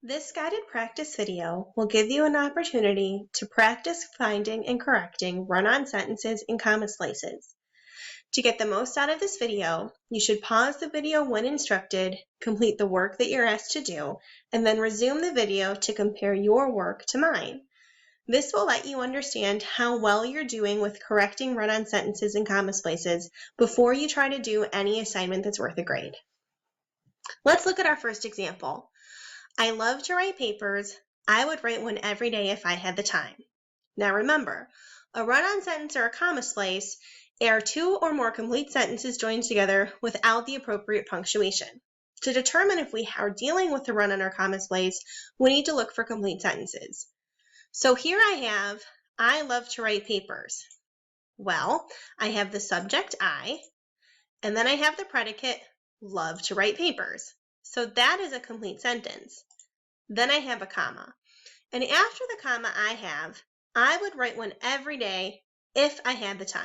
This guided practice video will give you an opportunity to practice finding and correcting run-on sentences and comma splices. To get the most out of this video, you should pause the video when instructed, complete the work that you're asked to do, and then resume the video to compare your work to mine. This will let you understand how well you're doing with correcting run-on sentences and comma splices before you try to do any assignment that's worth a grade. Let's look at our first example. I love to write papers. I would write one every day if I had the time. Now remember, a run-on sentence or a comma splice are two or more complete sentences joined together without the appropriate punctuation. To determine if we are dealing with a run-on or comma splice, we need to look for complete sentences. So here I have, I love to write papers. Well, I have the subject I, and then I have the predicate love to write papers. So that is a complete sentence. Then I have a comma. And after the comma I would write one every day if I had the time.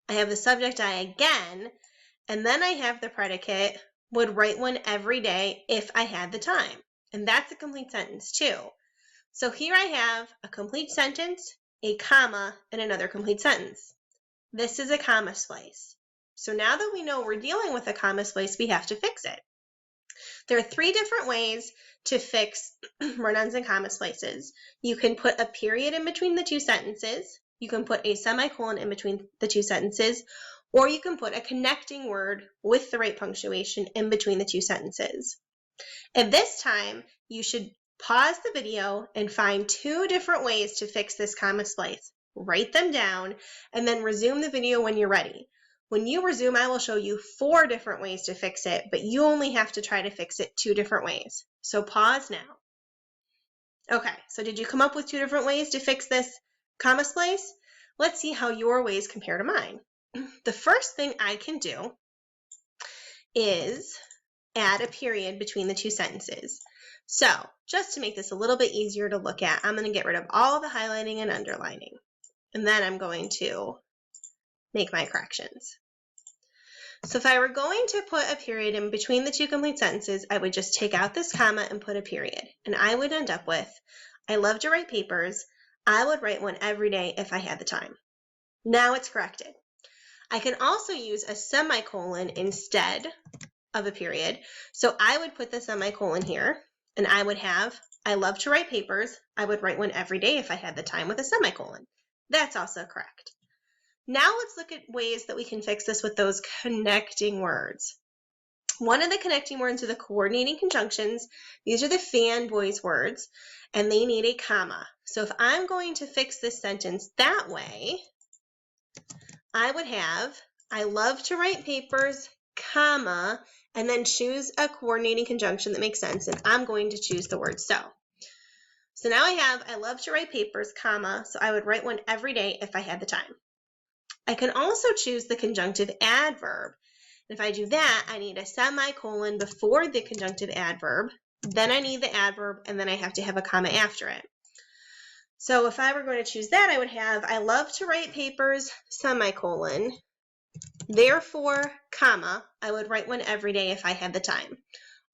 I have the subject I again, and then I have the predicate would write one every day if I had the time. And that's a complete sentence too. So here I have a complete sentence, a comma, and another complete sentence. This is a comma splice. So now that we know we're dealing with a comma splice, we have to fix it. There are three different ways to fix run-ons and comma splices. You can put a period in between the two sentences, you can put a semicolon in between the two sentences, or you can put a connecting word with the right punctuation in between the two sentences. At this time, you should pause the video and find two different ways to fix this comma splice. Write them down and then resume the video when you're ready. When you resume, I will show you 4 different ways to fix it, but you only have to try to fix it 2 different ways. So pause now. Okay, so did you come up with 2 different ways to fix this comma splice? Let's see how your ways compare to mine. The first thing I can do is add a period between the 2 sentences. So just to make this a little bit easier to look at, I'm going to get rid of all the highlighting and underlining. And then I'm going to make my corrections. So if I were going to put a period in between the 2 complete sentences, I would just take out this comma and put a period. And I would end up with, I love to write papers. I would write one every day if I had the time. Now it's corrected. I can also use a semicolon instead of a period. So I would put the semicolon here, and I would have, I love to write papers. I would write one every day if I had the time with a semicolon. That's also correct. Now let's look at ways that we can fix this with those connecting words. One of the connecting words are the coordinating conjunctions. These are the fanboys words, and they need a comma. So if I'm going to fix this sentence that way, I would have, I love to write papers, comma, and then choose a coordinating conjunction that makes sense, and I'm going to choose the word so. So now I have, I love to write papers, comma, so I would write one every day if I had the time. I can also choose the conjunctive adverb. If I do that, I need a semicolon before the conjunctive adverb, then I need the adverb, and then I have to have a comma after it. So if I were going to choose that, I would have, I love to write papers, semicolon, therefore, comma, I would write one every day if I had the time.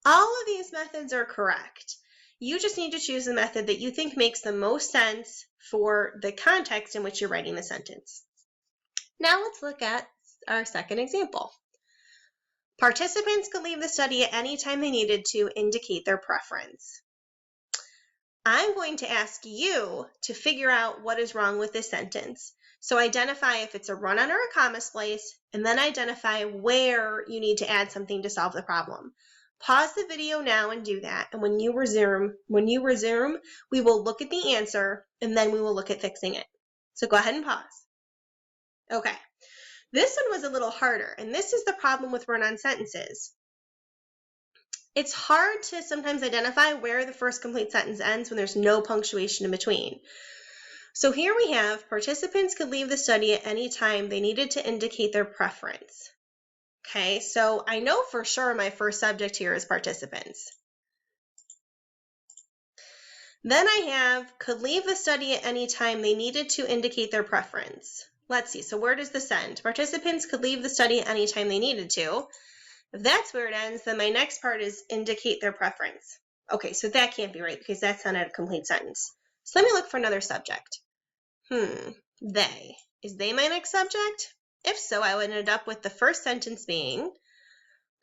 All of these methods are correct. You just need to choose the method that you think makes the most sense for the context in which you're writing the sentence. Now let's look at our second example. Participants could leave the study at any time they needed to indicate their preference. I'm going to ask you to figure out what is wrong with this sentence. So identify if it's a run-on or a comma splice, and then identify where you need to add something to solve the problem. Pause the video now and do that, and when you resume, we will look at the answer, and then we will look at fixing it. So go ahead and pause. Okay, this one was a little harder, and this is the problem with run-on sentences. It's hard to sometimes identify where the first complete sentence ends when there's no punctuation in between. So here we have, participants could leave the study at any time they needed to indicate their preference. Okay, so I know for sure my first subject here is participants. Then I have, could leave the study at any time they needed to indicate their preference. Let's see, so where does this end? Participants could leave the study at any time they needed to. If that's where it ends, then my next part is indicate their preference. Okay, so that can't be right because that's not a complete sentence. So let me look for another subject. They. Is they my next subject? If so, I would end up with the first sentence being,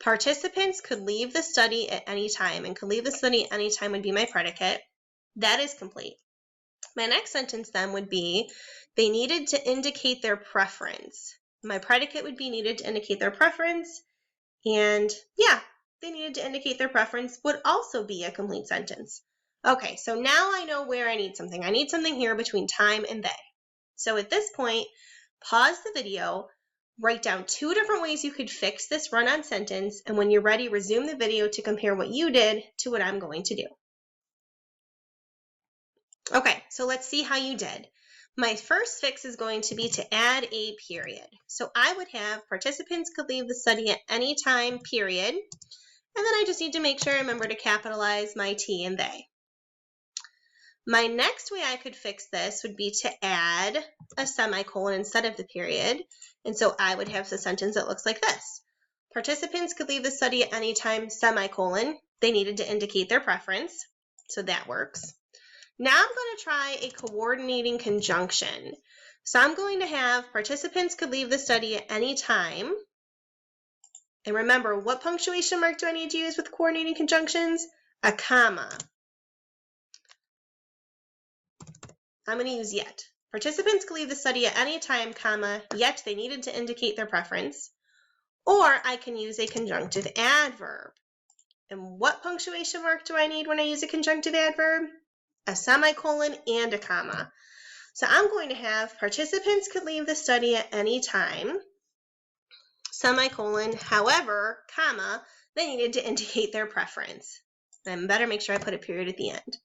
participants could leave the study at any time, and could leave the study at any time would be my predicate. That is complete. My next sentence then would be, they needed to indicate their preference. My predicate would be needed to indicate their preference, and yeah, they needed to indicate their preference would also be a complete sentence. Okay, so now I know where I need something. I need something here between time and they. So at this point, pause the video, write down 2 different ways you could fix this run-on sentence, and when you're ready, resume the video to compare what you did to what I'm going to do. Okay, so let's see how you did. My first fix is going to be to add a period. So I would have participants could leave the study at any time, period. And then I just need to make sure I remember to capitalize my T and they. My next way I could fix this would be to add a semicolon instead of the period. And so I would have the sentence that looks like this. Participants could leave the study at any time, semicolon. They needed to indicate their preference. So that works. Now I'm going to try a coordinating conjunction. So I'm going to have participants could leave the study at any time. And remember, what punctuation mark do I need to use with coordinating conjunctions? A comma. I'm going to use yet. Participants could leave the study at any time, comma, yet they needed to indicate their preference. Or I can use a conjunctive adverb. And what punctuation mark do I need when I use a conjunctive adverb? A semicolon and a comma. So I'm going to have participants could leave the study at any time, semicolon, however, comma, they needed to indicate their preference. And better make sure I put a period at the end.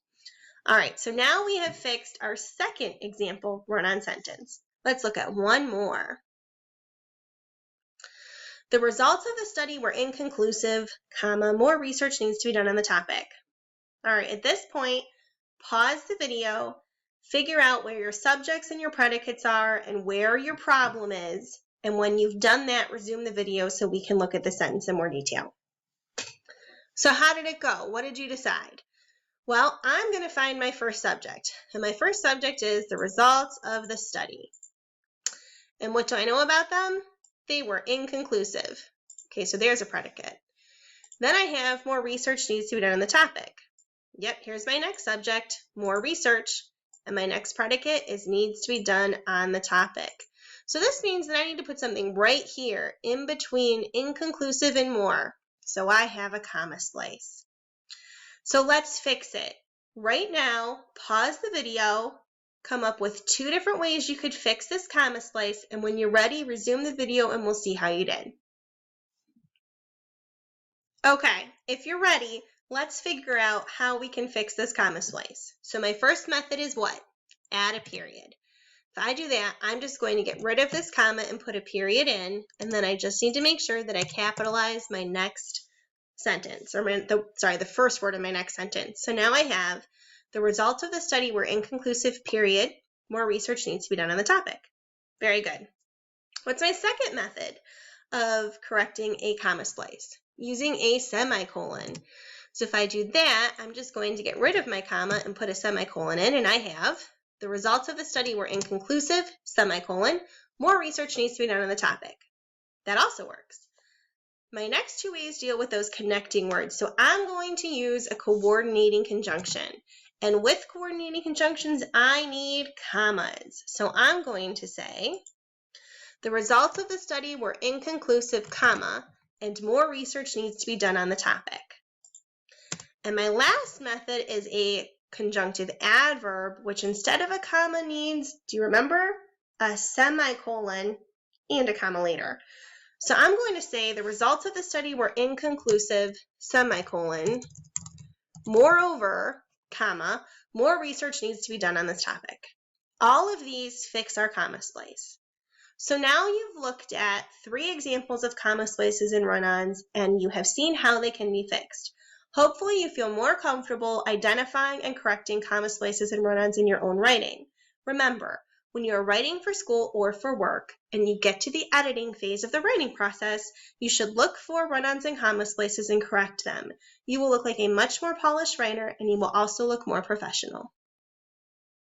All right, so now we have fixed our second example run-on sentence. Let's look at one more. The results of the study were inconclusive, comma, more research needs to be done on the topic. All right, at this point, pause the video, figure out where your subjects and your predicates are and where your problem is. And when you've done that, resume the video so we can look at the sentence in more detail. So how did it go? What did you decide? Well, I'm going to find my first subject. And my first subject is the results of the study. And what do I know about them? They were inconclusive. Okay, so there's a predicate. Then I have more research needs to be done on the topic. Yep, here's my next subject, more research. And my next predicate is needs to be done on the topic. So this means that I need to put something right here in between inconclusive and more. So I have a comma splice. So let's fix it. Right now, pause the video, come up with 2 different ways you could fix this comma splice, and when you're ready, resume the video and we'll see how you did. Okay, if you're ready, let's figure out how we can fix this comma splice. So my first method is what? Add a period. If I do that, I'm just going to get rid of this comma and put a period in, and then I just need to make sure that I capitalize my next sentence, or the first word in my next sentence. So now I have the results of the study were inconclusive, period. More research needs to be done on the topic. Very good. What's my second method of correcting a comma splice? Using a semicolon. So if I do that, I'm just going to get rid of my comma and put a semicolon in, and I have the results of the study were inconclusive, semicolon. More research needs to be done on the topic. That also works. My next 2 ways deal with those connecting words. So I'm going to use a coordinating conjunction. And with coordinating conjunctions, I need commas. So I'm going to say, the results of the study were inconclusive, comma, and more research needs to be done on the topic. And my last method is a conjunctive adverb, which instead of a comma needs, do you remember? A semicolon and a comma later. So I'm going to say the results of the study were inconclusive, semicolon, moreover, comma, more research needs to be done on this topic. All of these fix our comma splice. So now you've looked at 3 examples of comma splices and run-ons, and you have seen how they can be fixed. Hopefully you feel more comfortable identifying and correcting comma splices and run-ons in your own writing. Remember, When you are writing for school or for work, and you get to the editing phase of the writing process, you should look for run-ons and comma splices and correct them. You will look like a much more polished writer, and you will also look more professional.